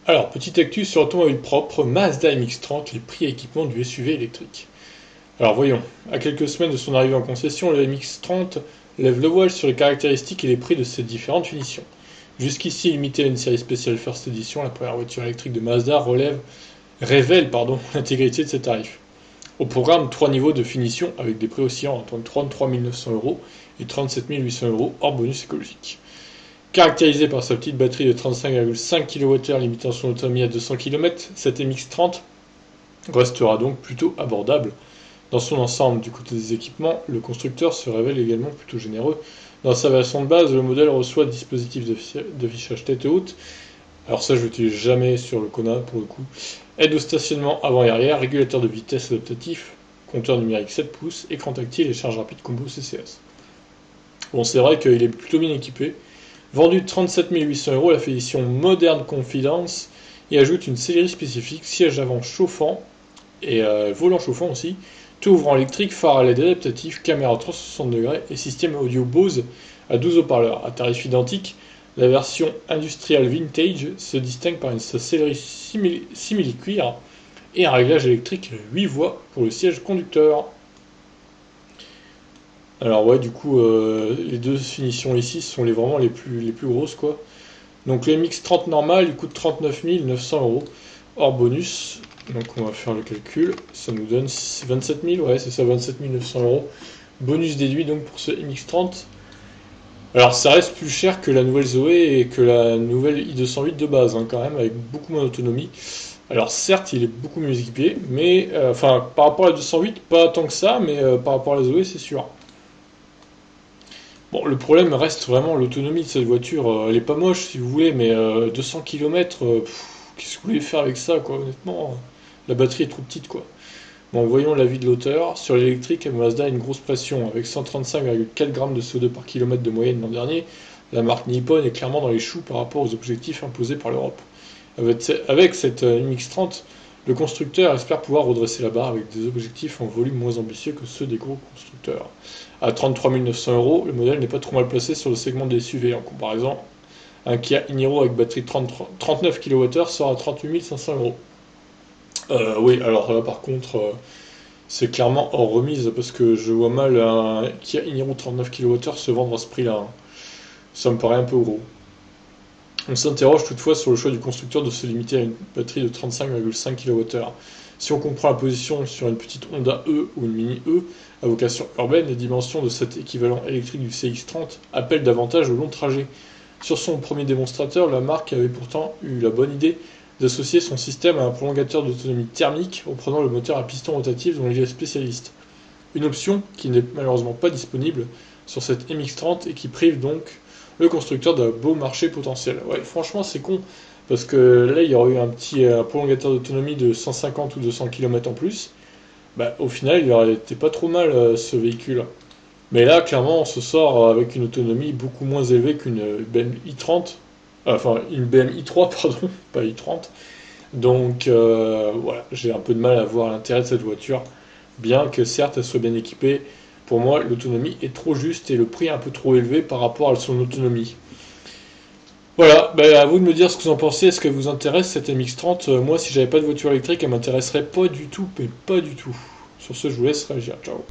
Alors, petite actu sur automobile propre, Mazda MX-30, les prix et équipements du SUV électrique. Alors voyons, à quelques semaines de son arrivée en concession, le MX-30 lève le voile sur les caractéristiques et les prix de ses différentes finitions. Jusqu'ici limité à une série spéciale First Edition, la première voiture électrique de Mazda révèle l'intégrité de ses tarifs. Au programme, 3 niveaux de finition avec des prix oscillant entre 33 900 euros et 37 800 euros hors bonus écologique. Caractérisé par sa petite batterie de 35,5 kWh limitant son autonomie à 200 km, cette MX-30 restera donc plutôt abordable. Dans son ensemble, du côté des équipements, le constructeur se révèle également plutôt généreux. Dans sa version de base, le modèle reçoit dispositif d'affichage tête haute. Alors ça, je l'utilise jamais sur le Kona pour le coup. Aide au stationnement avant et arrière, régulateur de vitesse adaptatif, compteur numérique 7 pouces, écran tactile et charge rapide combo CCS. Bon, c'est vrai qu'il est plutôt bien équipé. Vendu 37 800 euros, la finition Modern Confidence y ajoute une sellerie spécifique, siège avant chauffant et volant chauffant aussi, tout ouvrant électrique, phare à LED adaptatif, caméra 360 degrés et système audio Bose à 12 haut-parleurs. À tarif identique, la version industrielle Vintage se distingue par sa sellerie simili-cuir et un réglage électrique 8 voies pour le siège conducteur. Alors ouais, du coup, les deux finitions ici sont vraiment les plus grosses, quoi. Donc le MX-30 normal, il coûte 39 900 euros, hors bonus. Donc on va faire le calcul, ça nous donne 27 000, ouais c'est ça, 27 900 euros. Bonus déduit donc pour ce MX-30. Alors ça reste plus cher que la nouvelle Zoé et que la nouvelle i208 de base, hein, quand même, avec beaucoup moins d'autonomie. Alors certes, il est beaucoup mieux équipé, mais enfin par rapport à la 208, pas tant que ça, mais par rapport à la Zoé, c'est sûr. Bon, le problème reste vraiment l'autonomie de cette voiture. Elle est pas moche si vous voulez, mais 200 km, qu'est-ce que vous voulez faire avec ça, quoi, honnêtement. La batterie est trop petite, quoi. Bon, voyons l'avis de l'auteur. Sur l'électrique, Mazda a une grosse pression. Avec 135,4 grammes de CO2 par kilomètre de moyenne l'an dernier, la marque Nippon est clairement dans les choux par rapport aux objectifs imposés par l'Europe. Avec cette MX-30, le constructeur espère pouvoir redresser la barre avec des objectifs en volume moins ambitieux que ceux des gros constructeurs. À 33 900 euros, le modèle n'est pas trop mal placé sur le segment des SUV. En comparaison, un Kia Niro avec batterie de 39 kWh sort à 38 500 euros. Oui, alors là par contre, c'est clairement hors remise parce que je vois mal un Kia Niro 39 kWh se vendre à ce prix-là, hein. Ça me paraît un peu gros. On s'interroge toutefois sur le choix du constructeur de se limiter à une batterie de 35,5 kWh. Si on comprend la position sur une petite Honda E ou une Mini E à vocation urbaine, les dimensions de cet équivalent électrique du CX-30 appellent davantage au long trajet. Sur son premier démonstrateur, la marque avait pourtant eu la bonne idée d'associer son système à un prolongateur d'autonomie thermique reprenant le moteur à piston rotatif dont il est spécialiste. Une option qui n'est malheureusement pas disponible sur cette MX-30 et qui prive donc le constructeur d'un beau marché potentiel. Ouais, franchement, c'est con, parce que là, il y aurait eu un petit prolongateur d'autonomie de 150 ou 200 km en plus. Bah, au final, il aurait été pas trop mal ce véhicule. Mais là, clairement, on se sort avec une autonomie beaucoup moins élevée qu'une BM i30. Enfin, une BM i3, pardon, pas i30. Donc, voilà, j'ai un peu de mal à voir l'intérêt de cette voiture. Bien que certes, elle soit bien équipée, pour moi, l'autonomie est trop juste et le prix un peu trop élevé par rapport à son autonomie. Voilà, bah, à vous de me dire ce que vous en pensez. Est-ce que vous intéresse cette MX-30? Moi, si j'avais pas de voiture électrique, elle m'intéresserait pas du tout, mais pas du tout. Sur ce, je vous laisse réagir. Ciao.